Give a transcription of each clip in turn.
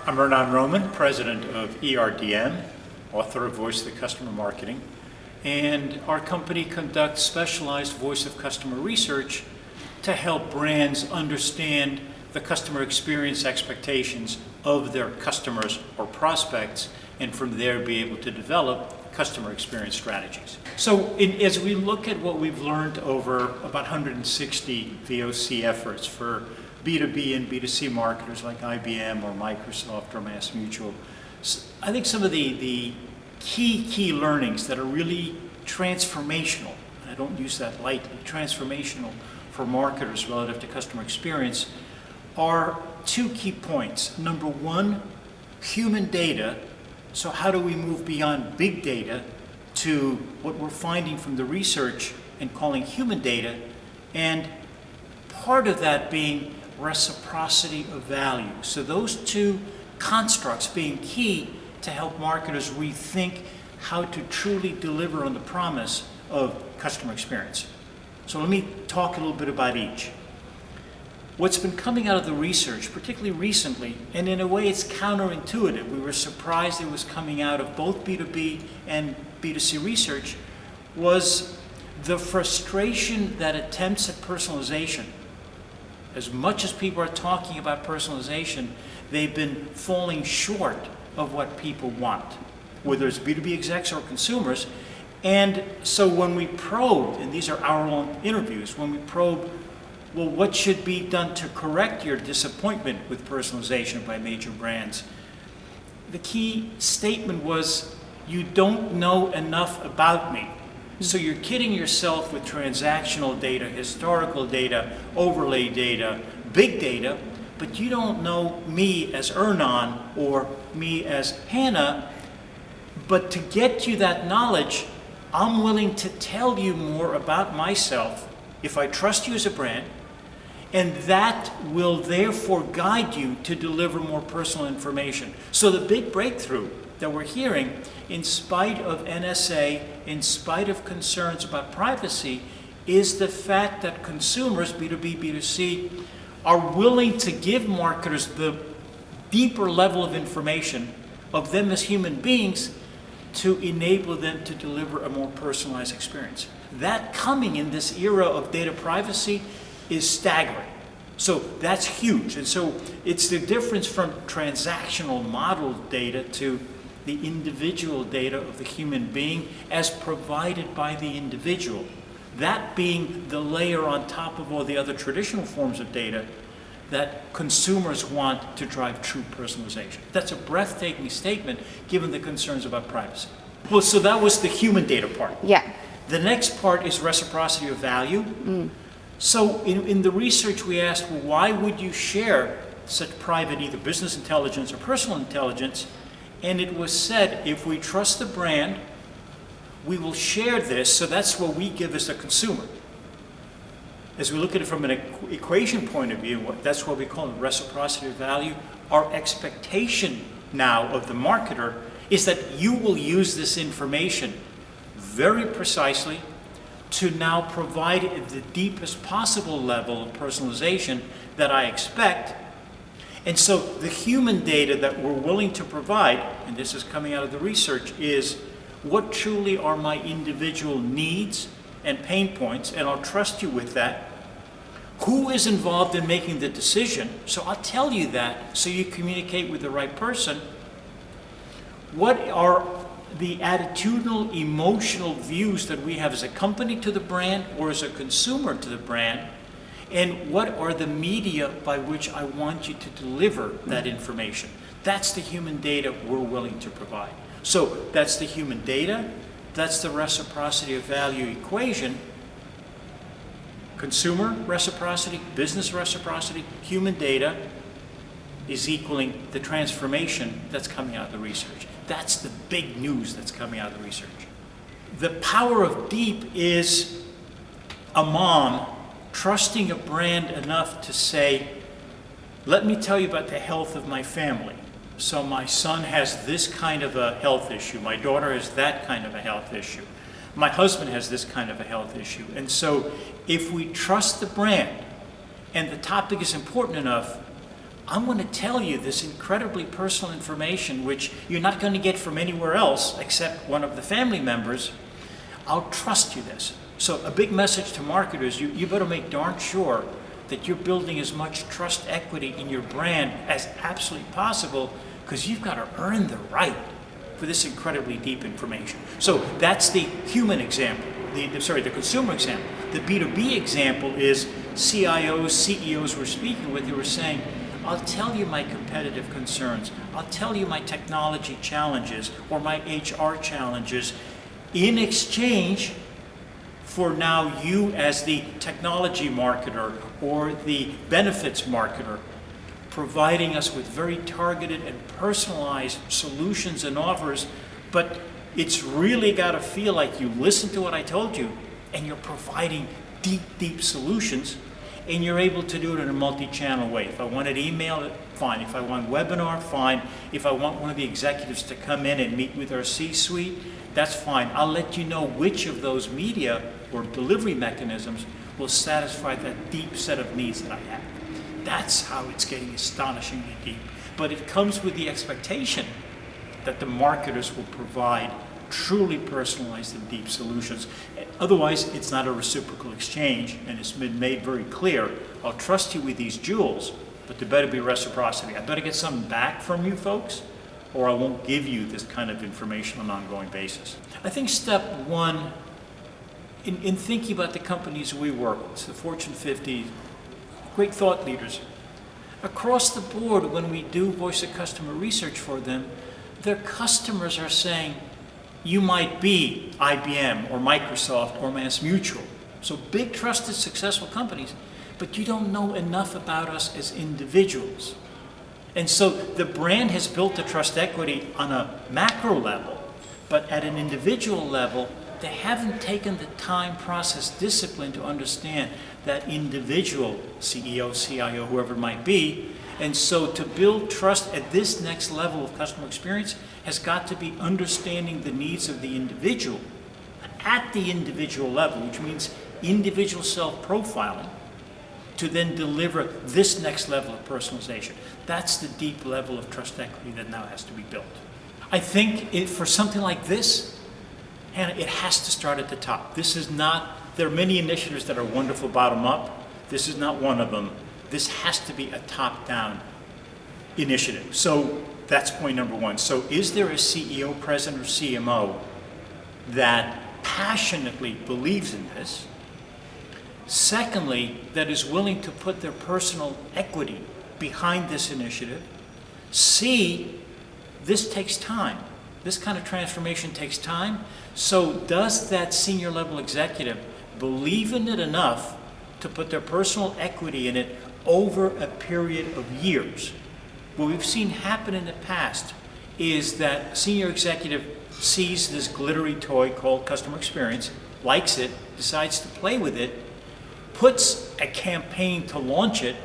I'm Ernan Roman, president of ERDM, author of Voice of the Customer Marketing, and our company conducts specialized voice of customer research to help brands understand the customer experience expectations of their customers or prospects, and from there be able to develop customer experience strategies. So as we look at what we've learned over about 160 VOC efforts for B2B and B2C marketers like IBM or Microsoft or MassMutual, I think some of the key learnings that are really transformational, and I don't use that lightly, transformational for marketers relative to customer experience, are two key points. Number one, human data. So how do we move beyond big data to what we're finding from the research and calling human data, and part of that being reciprocity of value. So those two constructs being key to help marketers rethink how to truly deliver on the promise of customer experience. So let me talk a little bit about each. What's been coming out of the research, particularly recently, and in a way it's counterintuitive, we were surprised it was coming out of both B2B and B2C research, was the frustration that attempts at personalization, as much as people are talking about personalization, they've been falling short of what people want, whether it's B2B execs or consumers. And so when we probed, and these are hour-long interviews, when we probed, well, what should be done to correct your disappointment with personalization by major brands? The key statement was, you don't know enough about me. So you're kidding yourself with transactional data, historical data, overlay data, big data, but you don't know me as Ernan or me as Hannah. But to get you that knowledge, I'm willing to tell you more about myself if I trust you as a brand, and that will therefore guide you to deliver more personal information. So the big breakthrough that we're hearing, in spite of NSA, in spite of concerns about privacy, is the fact that consumers, B2B, B2C, are willing to give marketers the deeper level of information of them as human beings to enable them to deliver a more personalized experience. That coming in this era of data privacy is staggering. So that's huge. And so it's the difference from transactional model data to the individual data of the human being as provided by the individual. That being the layer on top of all the other traditional forms of data that consumers want to drive true personalization. That's a breathtaking statement given the concerns about privacy. Well, so that was the human data part. Yeah. The next part is reciprocity of value. So in the research we asked, well, why would you share such private either business intelligence or personal intelligence? And it was said, if we trust the brand, we will share this, so that's what we give as the consumer. As we look at it from an equation point of view, that's what we call reciprocity of value. Our expectation now of the marketer is that you will use this information very precisely to now provide the deepest possible level of personalization that I expect. And so the human data that we're willing to provide, and this is coming out of the research, is what truly are my individual needs and pain points, and I'll trust you with that. Who is involved in making the decision? So I'll tell you that so you communicate with the right person. What are the attitudinal, emotional views that we have as a company to the brand or as a consumer to the brand? And what are the media by which I want you to deliver that information? That's the human data we're willing to provide. So that's the human data, that's the reciprocity of value equation. Consumer reciprocity, business reciprocity, human data is equaling the transformation that's coming out of the research. That's the big news that's coming out of the research. The power of deep is a mom trusting a brand enough to say, let me tell you about the health of my family. So my son has this kind of a health issue. My daughter has that kind of a health issue. My husband has this kind of a health issue. And so if we trust the brand and the topic is important enough, I'm going to tell you this incredibly personal information, which you're not going to get from anywhere else except one of the family members. I'll trust you this. So a big message to marketers, you better make darn sure that you're building as much trust equity in your brand as absolutely possible, because you've got to earn the right for this incredibly deep information. So that's the human example, the consumer example. The B2B example is CIOs, CEOs we're speaking with who were saying, I'll tell you my competitive concerns, I'll tell you my technology challenges or my HR challenges in exchange for now you as the technology marketer or the benefits marketer providing us with very targeted and personalized solutions and offers, but it's really got to feel like you listened to what I told you and you're providing deep solutions, and you're able to do it in a multi-channel way. If I wanted email, fine. If I want webinar, fine. If I want one of the executives to come in and meet with our C-suite, that's fine. I'll let you know which of those media or delivery mechanisms will satisfy that deep set of needs that I have. That's how it's getting astonishingly deep. But it comes with the expectation that the marketers will provide truly personalized and deep solutions. Otherwise, it's not a reciprocal exchange, and it's been made very clear, I'll trust you with these jewels, but there better be reciprocity. I better get something back from you folks, or I won't give you this kind of information on an ongoing basis. I think step one, in thinking about the companies we work with, the Fortune 50, great thought leaders, across the board, when we do voice of customer research for them, their customers are saying, you might be IBM or Microsoft or MassMutual. So big, trusted, successful companies, but you don't know enough about us as individuals. And so the brand has built the trust equity on a macro level, but at an individual level, they haven't taken the time, process, discipline to understand that individual CEO, CIO, whoever it might be. And so to build trust at this next level of customer experience has got to be understanding the needs of the individual at the individual level, which means individual self-profiling, to then deliver this next level of personalization. That's the deep level of trust equity that now has to be built. I think for something like this, Hannah, it has to start at the top. This is not, there are many initiatives that are wonderful bottom up. This is not one of them. This has to be a top-down initiative. So that's point number one. So is there a CEO, president, or CMO that passionately believes in this? Secondly, that is willing to put their personal equity behind this initiative. C, this takes time. This kind of transformation takes time. So does that senior level executive believe in it enough to put their personal equity in it over a period of years? What we've seen happen in the past is that senior executive sees this glittery toy called customer experience, likes it, decides to play with it, puts a campaign to launch it,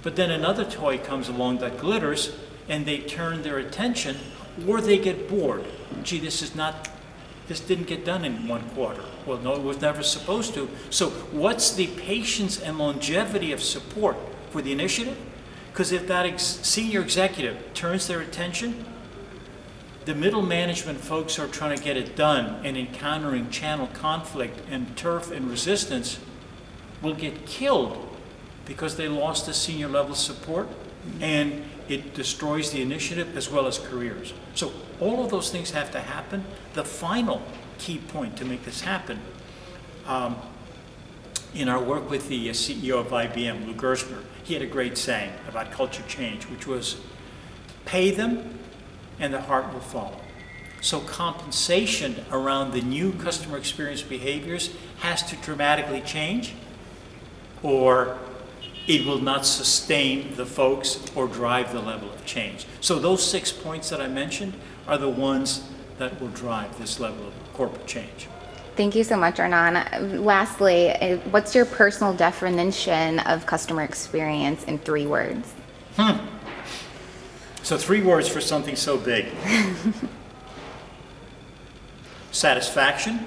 but then another toy comes along that glitters and they turn their attention, or they get bored. Gee, this didn't get done in 1 quarter. Well, no, it was never supposed to. So what's the patience and longevity of support for the initiative? Because if that senior executive turns their attention, the middle management folks who are trying to get it done and encountering channel conflict and turf and resistance will get killed because they lost the senior level support, and it destroys the initiative as well as careers. So all of those things have to happen. The final key point to make this happen, in our work with the CEO of IBM, Lou Gerstner, he had a great saying about culture change, which was, pay them and the heart will follow. So compensation around the new customer experience behaviors has to dramatically change, or it will not sustain the folks or drive the level of change. So those 6 points that I mentioned are the ones that will drive this level of corporate change. Thank you so much, Ernan. Lastly, what's your personal definition of customer experience in 3 words? So 3 words for something so big. Satisfaction,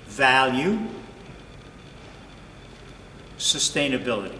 value, sustainability.